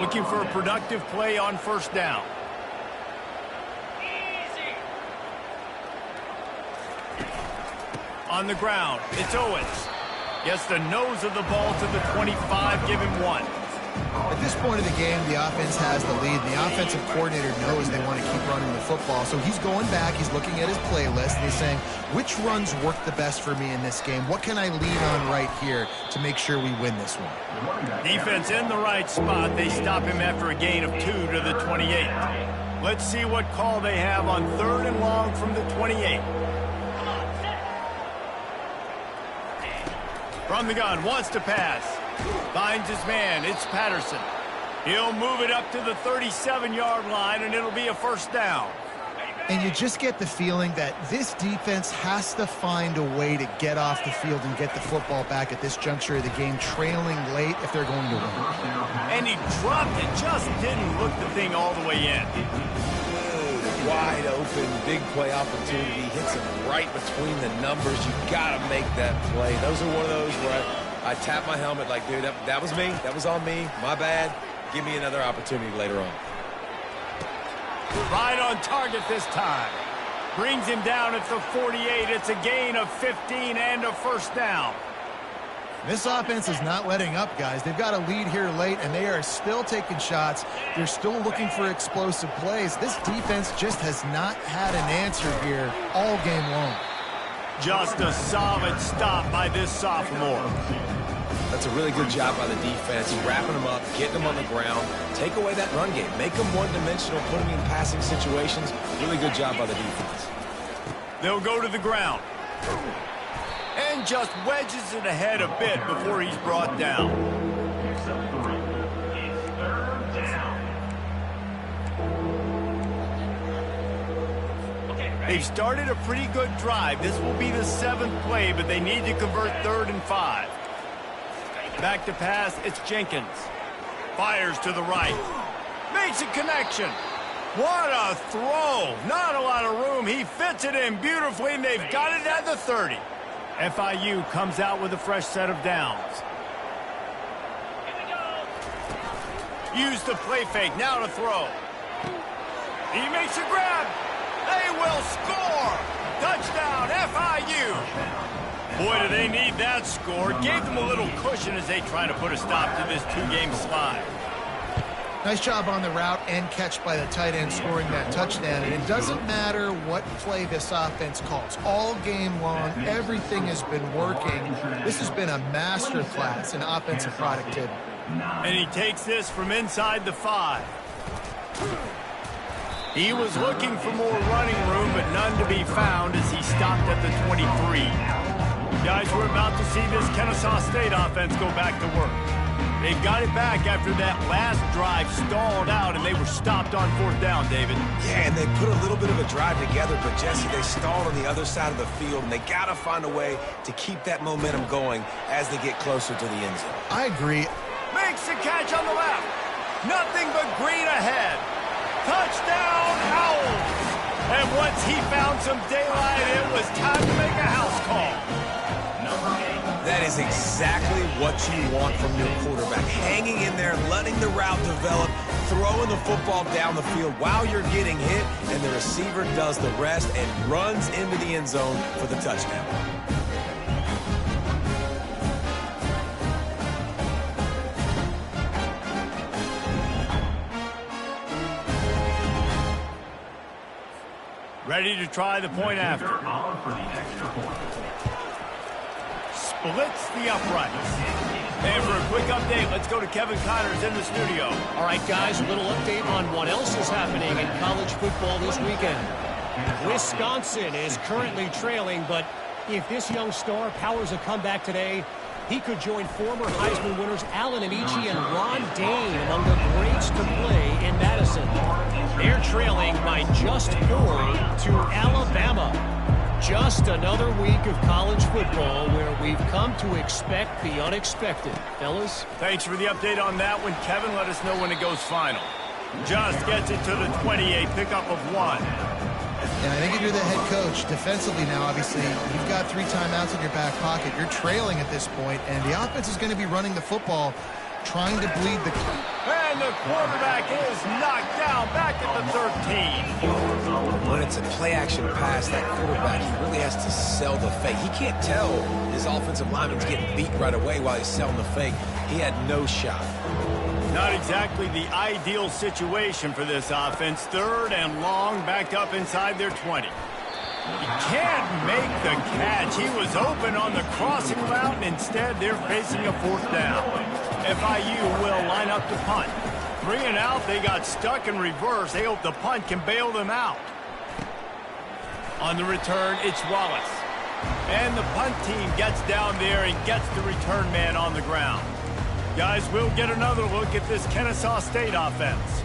Speaker 1: Looking for a productive play on 1st down. On the ground, it's Owens. Gets the nose of the ball to the 25, give him 1.
Speaker 3: At this point of the game, the offense has the lead. The offensive coordinator knows they want to keep running the football. So he's going back, he's looking at his playlist, and he's saying, which runs work the best for me in this game? What can I lean on right here to make sure we win this one?
Speaker 1: Defense in the right spot. They stop him after a gain of 2 to the 28. Let's see what call they have on 3rd and long from the 28. From the gun, wants to pass. Finds his man, it's Patterson. He'll move it up to the 37-yard line, and it'll be a 1st down.
Speaker 3: And you just get the feeling that this defense has to find a way to get off the field and get the football back at this juncture of the game, trailing late if they're going to win.
Speaker 1: And he dropped it, just didn't look the thing all the way in.
Speaker 2: Wide open, big play opportunity. Hits him right between the numbers. You got to make that play. Those are one of those where I tap my helmet like, dude, that was me. That was on me. My bad. Give me another opportunity later on.
Speaker 1: Right on target this time. Brings him down at the 48. It's a gain of 15 and a 1st down.
Speaker 3: This offense is not letting up, guys. They've got a lead here late, and they are still taking shots. They're still looking for explosive plays. This defense just has not had an answer here all game long.
Speaker 1: Just a solid stop by this sophomore.
Speaker 2: That's a really good job by the defense, wrapping them up, getting them on the ground, take away that run game, make them one-dimensional, put them in passing situations. Really good job by the defense.
Speaker 1: They'll go to the ground. And just wedges it ahead a bit before he's brought down. They've started a pretty good drive. This will be the 7th play, but they need to convert 3rd and 5. Back to pass, it's Jenkins. Fires to the right. Makes a connection. What a throw. Not a lot of room. He fits it in beautifully, and they've got it at the 30. FIU comes out with a fresh set of downs. Use the play fake, now to throw. He makes a grab. They will score. Touchdown, FIU. Boy, do they need that score. Gave them a little cushion as they try to put a stop to this 2-game slide.
Speaker 3: Nice job on the route and catch by the tight end scoring that touchdown. And it doesn't matter what play this offense calls. All game long, everything has been working. This has been a masterclass in offensive productivity.
Speaker 1: And he takes this from inside the 5. He was looking for more running room, but none to be found as he stopped at the 23. Guys, we're about to see this Kennesaw State offense go back to work. They got it back after that last drive stalled out, and they were stopped on 4th down, David.
Speaker 2: Yeah, and they put a little bit of a drive together, but, Jesse, they stalled on the other side of the field, and they got to find a way to keep that momentum going as they get closer to the end zone.
Speaker 3: I agree.
Speaker 1: Makes the catch on the left. Nothing but green ahead. Touchdown, Owls. And once he found some daylight, it was time to make a house call.
Speaker 2: That is exactly what you want from your quarterback. Hanging in there, letting the route develop, throwing the football down the field while you're getting hit, and the receiver does the rest and runs into the end zone for the touchdown.
Speaker 1: Ready to try the point after. Splits the uprights. And for a quick update, let's go to Kevin Connors in the studio.
Speaker 5: All right, guys, a little update on what else is happening in college football this weekend. Wisconsin is currently trailing, but If this young star powers a comeback today, he could join former Heisman winners Allen Amici and Ron Dane among the greats to play in Madison. They're trailing by just 4 to Alabama. Just another week of college football where we've come to expect the unexpected. Fellas?
Speaker 1: Thanks for the update on that one, Kevin. Let us know when it goes final. Just gets it to the 28, pickup of 1.
Speaker 3: And I think if you're the head coach, defensively now, obviously, you've got 3 timeouts in your back pocket. You're trailing at this point, and the offense is going to be running the football, trying to bleed the...
Speaker 1: And the quarterback is knocked down back at the 13.
Speaker 2: When it's a play-action pass, that quarterback really has to sell the fake. He can't tell his offensive lineman's getting beat right away while he's selling the fake. He had no shot.
Speaker 1: Not exactly the ideal situation for this offense. 3rd and long, backed up inside their 20. He can't make the catch. He was open on the crossing route, and instead they're facing a 4th down. FIU will line up to punt. 3 and out, they got stuck in reverse. They hope the punt can bail them out. On the return, it's Wallace. And the punt team gets down there and gets the return man on the ground. Guys, we'll get another look at this Kennesaw State offense.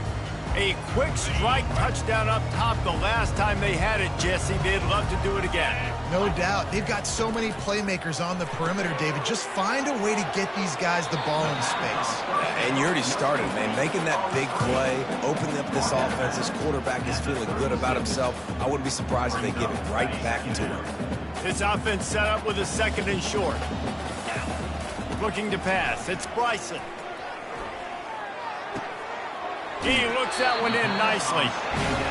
Speaker 1: A quick strike touchdown up top the last time they had it, Jesse. They'd love to do it again.
Speaker 3: No doubt. They've got so many playmakers on the perimeter, David. Just find a way to get these guys the ball in space.
Speaker 2: And you already started, man. Making that big play, opening up this offense. This quarterback is feeling good about himself. I wouldn't be surprised if they give it right back to him.
Speaker 1: This offense set up with a 2nd and short. Looking to pass. It's Bryson. He looks that one in nicely.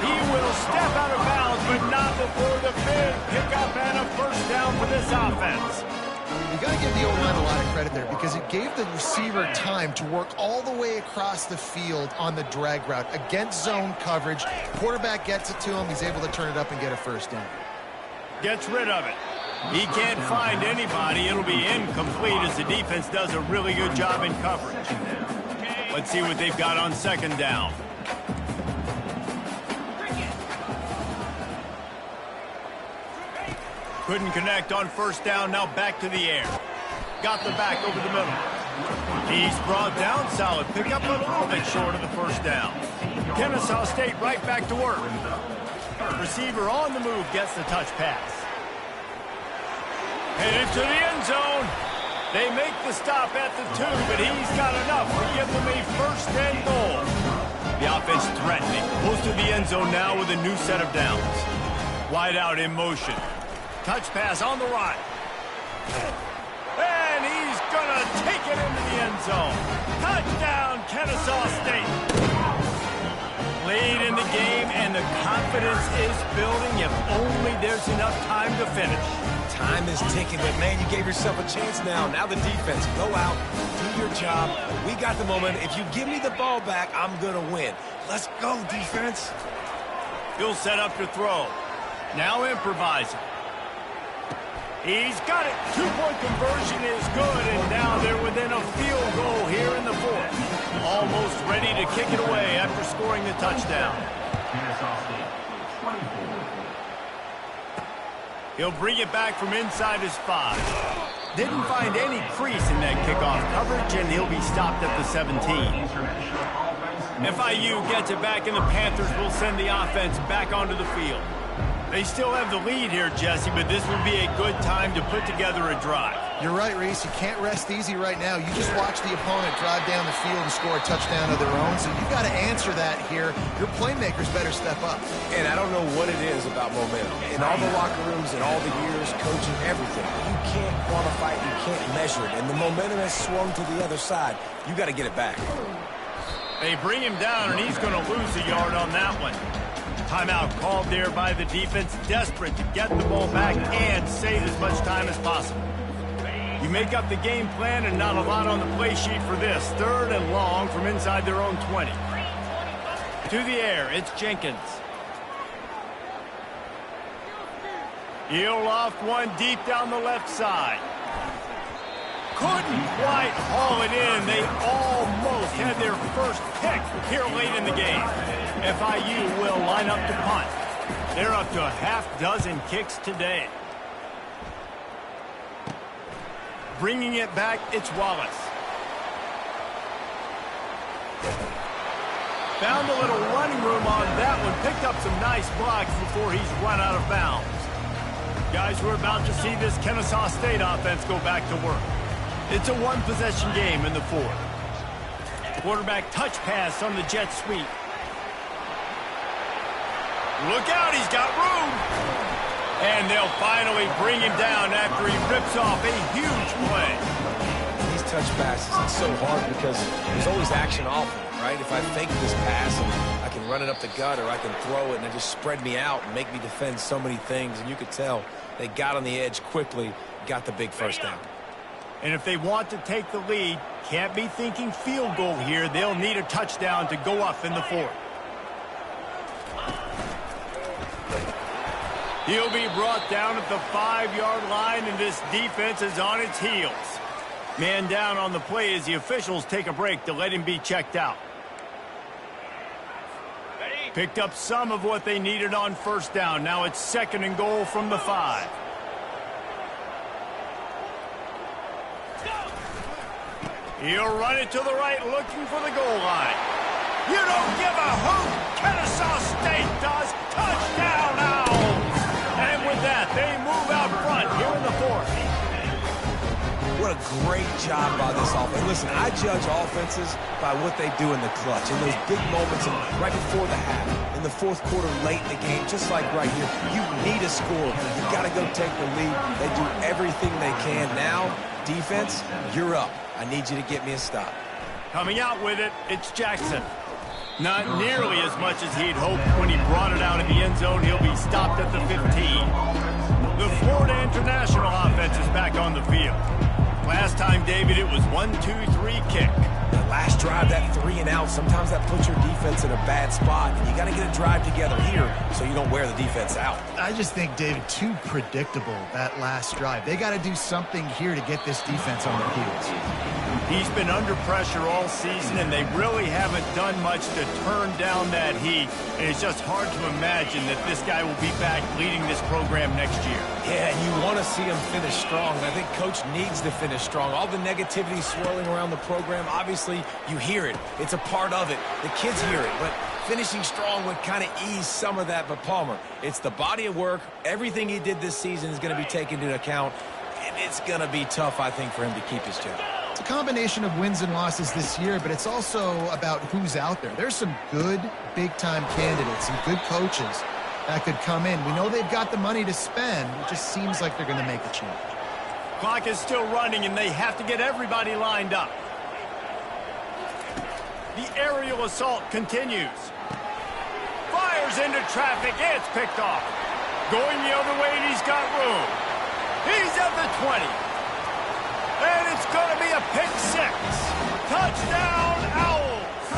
Speaker 1: He will step out of bounds, but not before the big pickup and a 1st down for this offense.
Speaker 3: You got to give the O-line a lot of credit there because it gave the receiver time to work all the way across the field on the drag route against zone coverage. Quarterback gets it to him. He's able to turn it up and get a 1st down.
Speaker 1: Gets rid of it. He can't find anybody. It'll be incomplete as the defense does a really good job in coverage. Let's see what they've got on 2nd down. Couldn't connect on 1st down. Now back to the air. Got the back over the middle. He's brought down. Solid pickup, but a little bit short of the 1st down. Kennesaw State right back to work. Receiver on the move gets the touch pass. Headed to the end zone. They make the stop at the 2, but he's got enough to give them a 1st and goal. The offense threatening. Close to the end zone now with a new set of downs. Wide out in motion. Touch pass on the right. And he's going to take it into the end zone. Touchdown, Kennesaw State. Lead in the game, and the confidence is building if only there's enough time to finish.
Speaker 2: Time is ticking, but man, you gave yourself a chance now. Now the defense, go out, do your job. We got the moment. If you give me the ball back, I'm going to win. Let's go, defense.
Speaker 1: He'll set up to throw. Now improvising. He's got it. 2-point conversion is good, and now they're within a field goal here in the 4th. Almost ready to kick it away after scoring the touchdown. He'll bring it back from inside his 5. Didn't find any crease in that kickoff coverage, and he'll be stopped at the 17. FIU gets it back, and the Panthers will send the offense back onto the field. They still have the lead here, Jesse, but this would be a good time to put together a drive.
Speaker 3: You're right, Reese. You can't rest easy right now. You just watch the opponent drive down the field and score a touchdown of their own, so you've got to answer that here. Your playmakers better step up.
Speaker 2: And I don't know what it is about momentum. In all the locker rooms and all the years, coaching, everything, you can't quantify it, you can't measure it. And the momentum has swung to the other side. You got to get it back.
Speaker 1: They bring him down, and he's going to lose a yard on that one. Timeout called there by the defense, desperate to get the ball back and save as much time as possible. You make up the game plan and not a lot on the play sheet for this. 3rd and long from inside their own 20. To the air, it's Jenkins. He'll loft one deep down the left side. Couldn't quite haul it in. They almost had their first pick here late in the game. FIU will line up to punt. They're up to a half dozen kicks today. bringing it back, it's Wallace. Found a little running room on that one. Picked up some nice blocks before he's run out of bounds. Guys, we're about to see this Kennesaw State offense go back to work. It's a one-possession game in the fourth. Quarterback touch pass on the jet sweep. Look out, he's got room. And they'll finally bring him down after he rips off a huge play.
Speaker 2: These touch passes, it's so hard because there's always action off of it, right? If I fake this pass and I can run it up the gut or I can throw it and it just spread me out and make me defend so many things. And you could tell they got on the edge quickly, got the big first down.
Speaker 1: And if they want to take the lead, can't be thinking field goal here. They'll need a touchdown to go up in the fourth. He'll be brought down at the 5-yard line, and this defense is on its heels. Man down on the play as the officials take a break to let him be checked out. Picked up some of what they needed on first down. Now it's 2nd and goal from the 5. He'll run it to the right, looking for the goal line. You don't give a hoot. Kennesaw State does. Touchdown Owls. And with that, they move out front here in the fourth.
Speaker 2: What a great job by this offense. Listen, I judge offenses by what they do in the clutch, in those big moments and right before the half, in the fourth quarter, late in the game, just like right here. You need a score. You got to go take the lead. They do everything they can. Now, defense, you're up. I need you to get me a stop.
Speaker 1: Coming out with it, it's Jackson. Not nearly as much as he'd hoped when he brought it out of the end zone. He'll be stopped at the 15. The Florida International offense is back on the field. Last time, David, it was 1-2-3 kick.
Speaker 2: The last drive, that 3 and out, sometimes that puts your defense in a bad spot. And you got to get a drive together here so you don't wear the defense out.
Speaker 3: I just think, David, too predictable, that last drive. They got to do something here to get this defense on their heels.
Speaker 1: He's been under pressure all season, and they really haven't done much to turn down that heat. And it's just hard to imagine that this guy will be back leading this program next year.
Speaker 2: Yeah, and you want to see him finish strong. And I think Coach needs to finish strong. All the negativity swirling around the program, obviously, you hear it. It's a part of it. The kids hear it, but finishing strong would kind of ease some of that. But Palmer, it's the body of work. Everything he did this season is going to be taken into account, and it's going to be tough, I think, for him to keep his job.
Speaker 3: It's a combination of wins and losses this year, but it's also about who's out there. There's some good big-time candidates, some good coaches that could come in. We know they've got the money to spend. It just seems like they're going to make a change.
Speaker 1: Clock is still running, and they have to get everybody lined up. The aerial assault continues. Fires into traffic. It's picked off. Going the other way, and he's got room. He's at the 20. And it's going to be a pick 6. Touchdown, Owls.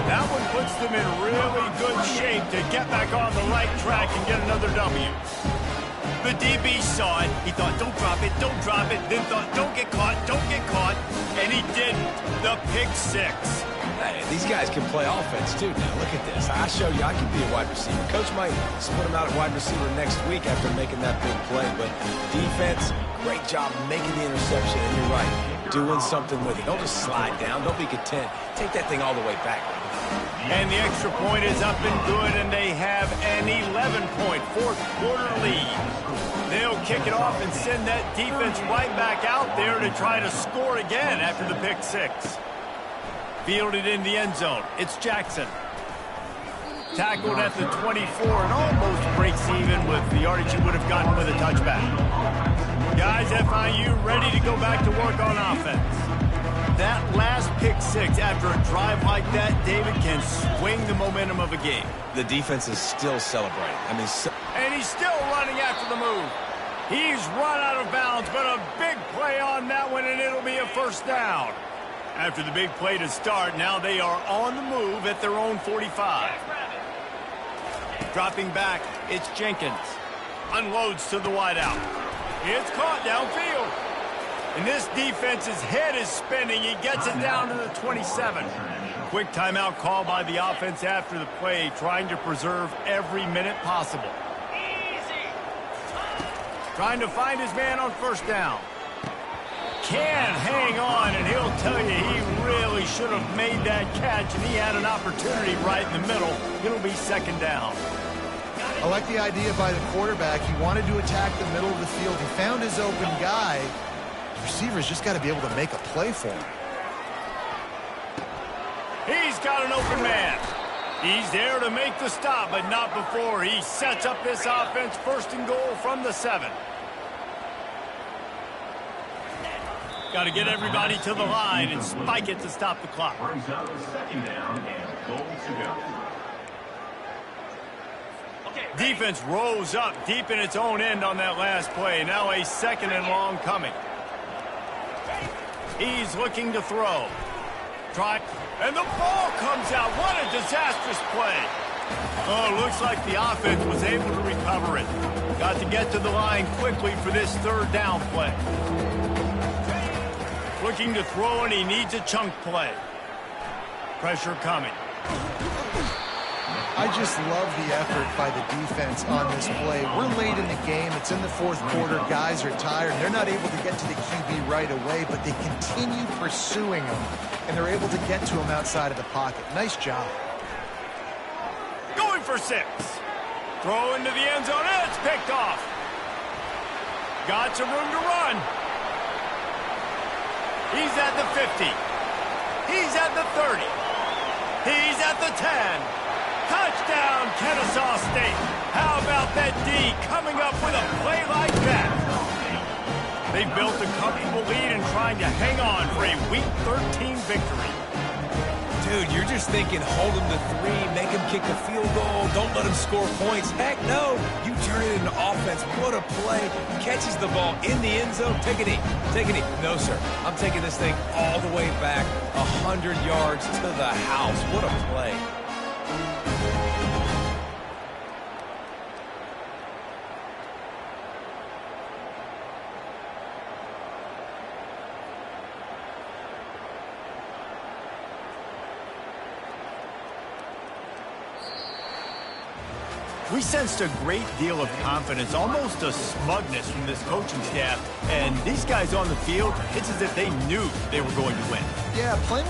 Speaker 1: That one puts them in really good shape to get back on the right track and get another W. The DB saw it. He thought, don't drop it, don't drop it. Then thought, don't get caught, don't get caught. And he didn't. The pick 6.
Speaker 2: Hey, these guys can play offense, too. Now, look at this. I show you I can be a wide receiver. Coach might split him out at wide receiver next week after making that big play. But defense, great job making the interception. And you're right, doing something with it. Don't just slide down. Don't be content. Take that thing all the way back.
Speaker 1: And the extra point is up and good, and they have an 11-point fourth-quarter lead. They'll kick it off and send that defense right back out there to try to score again after the pick 6. Fielded in the end zone. It's Jackson. Tackled at the 24 and almost breaks even with the yardage he would have gotten with a touchback. Guys, FIU ready to go back to work on offense. That last pick 6 after a drive like that, David, can swing the momentum of a game.
Speaker 2: The defense is still celebrating. I mean,
Speaker 1: and he's still running after the move. He's run out of bounds, but a big play on that one, and it'll be a first down. After the big play to start, now they are on the move at their own 45. Dropping back, it's Jenkins. Unloads to the wideout. It's caught downfield. And this defense's head is spinning. He gets it down to the 27. Quick timeout call by the offense after the play, trying to preserve every minute possible. Trying to find his man on first down. can't hang on, and he'll tell you he really should have made that catch, and he had an opportunity right in the middle. It'll be second down.
Speaker 3: I like the idea by the quarterback. He wanted to attack the middle of the field. He found his open guy. The receiver's just got to be able to make a play for him.
Speaker 1: He's got an open man. He's there to make the stop, but not before he sets up this offense first and goal from the 7. Got to get everybody to the line and spike it to stop the clock.
Speaker 4: Brings up second down and goal to go.
Speaker 1: Defense rose up deep in its own end on that last play. Now a second and long coming. He's looking to throw. Try, and the ball comes out. What a disastrous play. Oh, looks like the offense was able to recover it. Got to get to the line quickly for this third down play. Looking to throw, and he needs a chunk play. Pressure coming.
Speaker 3: I just love the effort by the defense on this play. We're late in the game. It's in the fourth quarter. Guys are tired. They're not able to get to the QB right away, but they continue pursuing him, and they're able to get to him outside of the pocket. Nice job.
Speaker 1: Going for 6. Throw into the end zone. It's picked off. Got some room to run. He's at the 50. He's at the 30. He's at the 10. Touchdown, Kennesaw State. How about that D coming up with a play like that? They built a comfortable lead and trying to hang on for a Week 13 victory.
Speaker 2: Dude, you're just thinking, hold him to 3, make him kick a field goal, don't let him score points. Heck no, you turn it into offense. What a play. Catches the ball in the end zone. Take a knee. Take a knee. No, sir. I'm taking this thing all the way back 100 yards to the house. What a play.
Speaker 1: We sensed a great deal of confidence, almost a smugness from this coaching staff. And these guys on the field, it's as if they knew they were going to win.
Speaker 3: Yeah, playing